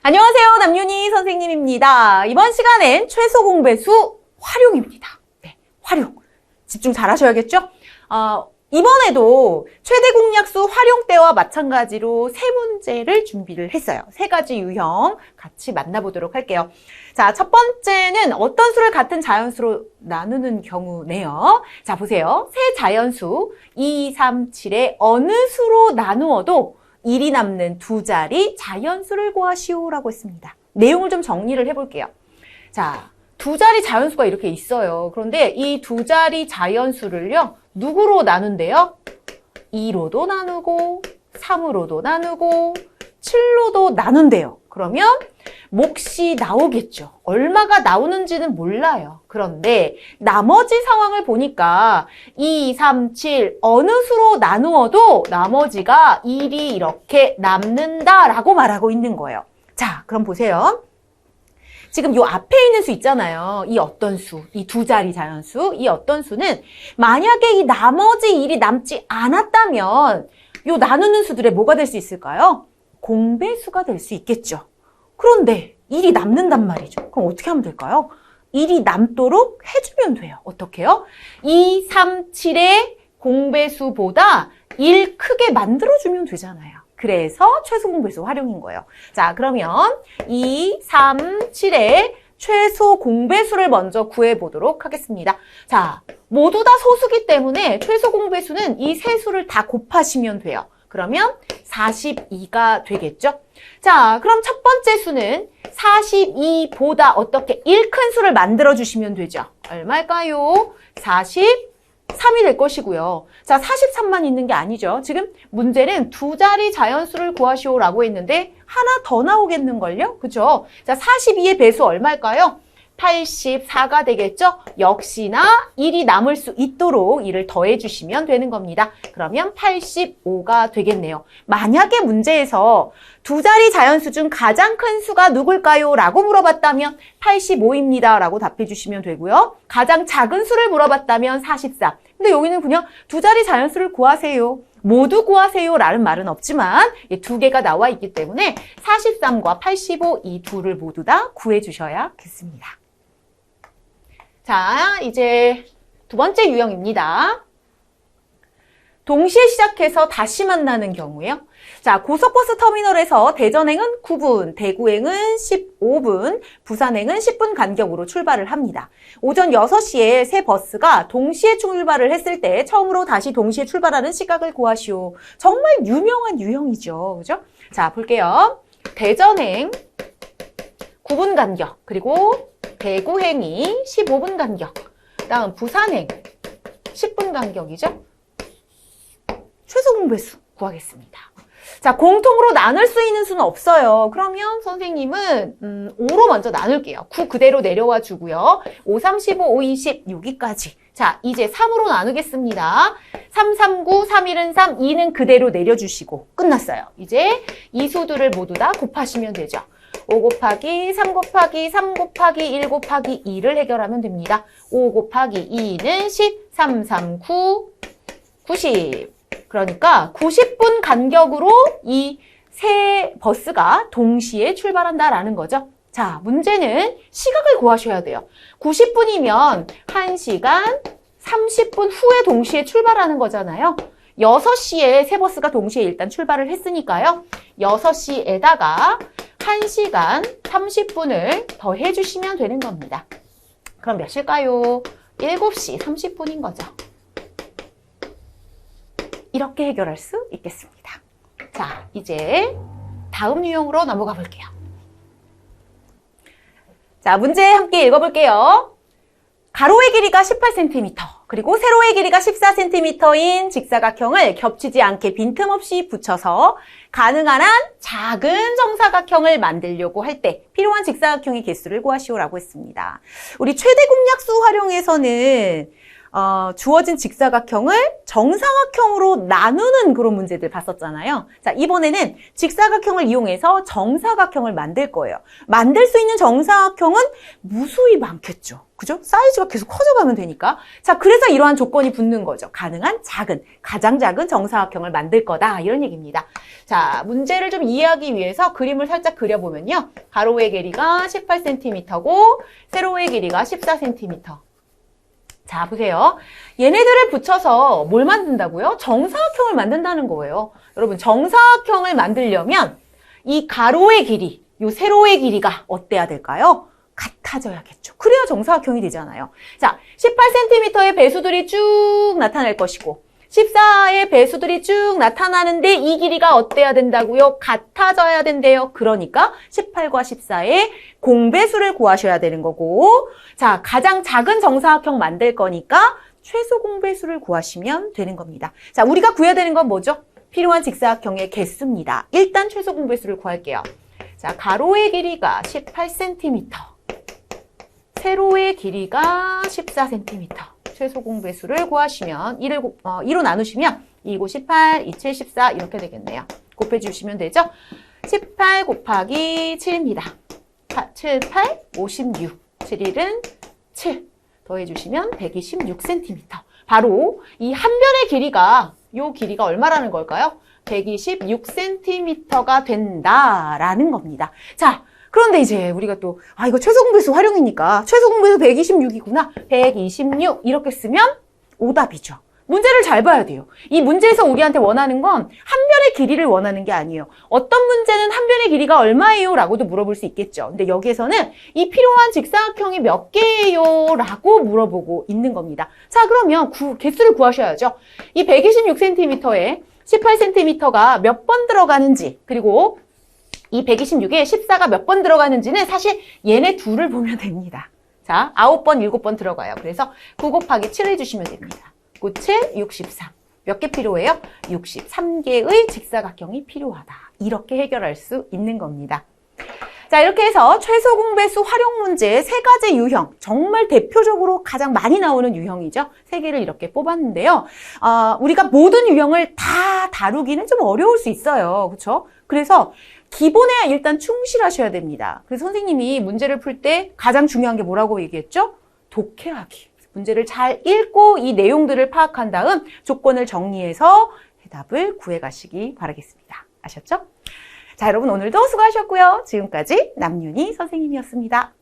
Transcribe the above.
안녕하세요. 남윤희 선생님입니다. 이번 시간엔 최소 공배수 활용입니다. 네, 활용. 집중 잘 하셔야겠죠? 이번에도 최대 공약수 활용 때와 마찬가지로 세 문제를 준비를 했어요. 세 가지 유형 같이 만나보도록 할게요. 자, 첫 번째는 어떤 수를 같은 자연수로 나누는 경우네요. 자, 보세요. 세 자연수 2, 3, 7에 어느 수로 나누어도 1이 남는 두 자리 자연수를 구하시오라고 했습니다. 내용을 좀 정리를 해볼게요. 자, 두 자리 자연수가 이렇게 있어요. 그런데 이 두 자리 자연수를요, 누구로 나눈대요? 2로도 나누고, 3으로도 나누고, 7로도 나눈대요. 그러면 몫이 나오겠죠. 얼마가 나오는지는 몰라요. 그런데 나머지 상황을 보니까 2, 3, 7 어느 수로 나누어도 나머지가 1이 이렇게 남는다라고 말하고 있는 거예요. 자, 그럼 보세요. 지금 요 앞에 있는 수 있잖아요. 이 어떤 수, 이 두 자리 자연수, 이 어떤 수는 만약에 이 나머지 1이 남지 않았다면 요 나누는 수들의 뭐가 될 수 있을까요? 공배수가 될 수 있겠죠. 그런데 1이 남는단 말이죠. 그럼 어떻게 하면 될까요? 1이 남도록 해주면 돼요. 어떻게 해요? 2, 3, 7의 공배수보다 1 크게 만들어주면 되잖아요. 그래서 최소 공배수 활용인 거예요. 자, 그러면 2, 3, 7의 최소 공배수를 먼저 구해보도록 하겠습니다. 자, 모두 다 소수기 때문에 최소 공배수는 이 세 수를 다 곱하시면 돼요. 그러면 42가 되겠죠? 자, 그럼 첫 번째 수는 42보다 어떻게 1 큰 수를 만들어주시면 되죠? 얼마일까요? 43이 될 것이고요. 자, 43만 있는 게 아니죠. 지금 문제는 두 자리 자연수를 구하시오라고 했는데 하나 더 나오겠는걸요? 그죠? 자, 42의 배수 얼마일까요? 84가 되겠죠? 역시나 1이 남을 수 있도록 1을 더해주시면 되는 겁니다. 그러면 85가 되겠네요. 만약에 문제에서 두 자리 자연수 중 가장 큰 수가 누굴까요? 라고 물어봤다면 85입니다. 라고 답해주시면 되고요. 가장 작은 수를 물어봤다면 44. 근데 여기는 그냥 두 자리 자연수를 구하세요. 모두 구하세요 라는 말은 없지만 두 개가 나와 있기 때문에 43과 85 이 둘을 모두 다 구해주셔야겠습니다. 자, 이제 두 번째 유형입니다. 동시에 시작해서 다시 만나는 경우예요. 자, 고속버스 터미널에서 대전행은 9분, 대구행은 15분, 부산행은 10분 간격으로 출발을 합니다. 오전 6시에 세 버스가 동시에 출발을 했을 때 처음으로 다시 동시에 출발하는 시각을 구하시오. 정말 유명한 유형이죠. 그죠? 자, 볼게요. 대전행 9분 간격, 그리고 대구행이 15분 간격, 다음 부산행 10분 간격이죠. 최소 공배수 구하겠습니다. 자, 공통으로 나눌 수 있는 수는 없어요. 그러면 선생님은 5로 먼저 나눌게요. 9 그대로 내려와 주고요. 5, 3, 15, 5, 20 여기까지. 자, 이제 3으로 나누겠습니다. 3, 3, 9, 3, 1은 3, 2는 그대로 내려주시고 끝났어요. 이제 이 수들을 모두 다 곱하시면 되죠. 5 곱하기 3 곱하기 3 곱하기 1 곱하기 2를 해결하면 됩니다. 5 곱하기 2는 10, 3, 3, 9, 90. 그러니까 90분 간격으로 이 세 버스가 동시에 출발한다라는 거죠. 자, 문제는 시각을 구하셔야 돼요. 90분이면 1시간 30분 후에 동시에 출발하는 거잖아요. 6시에 세 버스가 동시에 일단 출발을 했으니까요. 6시에다가 1시간 30분을 더 해주시면 되는 겁니다. 그럼 몇일까요? 7시 30분인 거죠. 이렇게 해결할 수 있겠습니다. 자, 이제 다음 유형으로 넘어가 볼게요. 자, 문제 함께 읽어볼게요. 가로의 길이가 18cm, 그리고 세로의 길이가 14cm인 직사각형을 겹치지 않게 빈틈없이 붙여서 가능한 한 작은 정사각형을 만들려고 할 때 필요한 직사각형의 개수를 구하시오라고 했습니다. 우리 최대 공약수 활용에서는 주어진 직사각형을 정사각형으로 나누는 그런 문제들 봤었잖아요. 자, 이번에는 직사각형을 이용해서 정사각형을 만들 거예요. 만들 수 있는 정사각형은 무수히 많겠죠. 그죠? 사이즈가 계속 커져가면 되니까. 자, 그래서 이러한 조건이 붙는 거죠. 가능한 가장 작은 정사각형을 만들 거다. 이런 얘기입니다. 자, 문제를 좀 이해하기 위해서 그림을 살짝 그려보면요. 가로의 길이가 18cm고 세로의 길이가 14cm. 자, 보세요. 얘네들을 붙여서 뭘 만든다고요? 정사각형을 만든다는 거예요. 여러분, 정사각형을 만들려면 이 가로의 길이, 요 세로의 길이가 어때야 될까요? 같아져야겠죠. 그래야 정사각형이 되잖아요. 자, 18cm의 배수들이 쭉 나타날 것이고 14의 배수들이 쭉 나타나는데 이 길이가 어때야 된다고요? 같아져야 된대요. 그러니까 18과 14의 공배수를 구하셔야 되는 거고, 자, 가장 작은 정사각형 만들 거니까 최소 공배수를 구하시면 되는 겁니다. 자, 우리가 구해야 되는 건 뭐죠? 필요한 직사각형의 개수입니다. 일단 최소 공배수를 구할게요. 자, 가로의 길이가 18cm, 세로의 길이가 14cm. 최소 공배수를 구하시면 2로 나누시면 2, 9, 18, 2, 7, 14 이렇게 되겠네요. 곱해주시면 되죠? 18 곱하기 7입니다. 7, 8, 56. 7일은 7. 더해주시면 126cm. 바로 이 한 변의 길이가, 요 길이가 얼마라는 걸까요? 126cm가 된다라는 겁니다. 자, 그런데 이제 우리가 또 이거 최소 공배수 활용이니까 최소 공배수 126이구나. 126 이렇게 쓰면 오답이죠. 문제를 잘 봐야 돼요. 이 문제에서 우리한테 원하는 건 한 변의 길이를 원하는 게 아니에요. 어떤 문제는 한 변의 길이가 얼마예요? 라고도 물어볼 수 있겠죠. 근데 여기에서는 이 필요한 직사각형이 몇 개예요? 라고 물어보고 있는 겁니다. 자, 그러면 개수를 구하셔야죠. 이 126cm에 18cm가 몇 번 들어가는지, 그리고 이 126에 14가 몇 번 들어가는지는 사실 얘네 둘을 보면 됩니다. 자, 9번, 7번 들어가요. 그래서 9 곱하기 7 해주시면 됩니다. 9, 7, 63. 몇 개 필요해요? 63개의 직사각형이 필요하다. 이렇게 해결할 수 있는 겁니다. 자, 이렇게 해서 최소 공배수 활용 문제 3가지 유형, 정말 대표적으로 가장 많이 나오는 유형이죠. 3개를 이렇게 뽑았는데요. 우리가 모든 유형을 다 다루기는 좀 어려울 수 있어요. 그렇죠? 그래서 기본에 일단 충실하셔야 됩니다. 그래서 선생님이 문제를 풀 때 가장 중요한 게 뭐라고 얘기했죠? 독해하기. 문제를 잘 읽고 이 내용들을 파악한 다음 조건을 정리해서 해답을 구해가시기 바라겠습니다. 아셨죠? 자, 여러분 오늘도 수고하셨고요. 지금까지 남윤희 선생님이었습니다.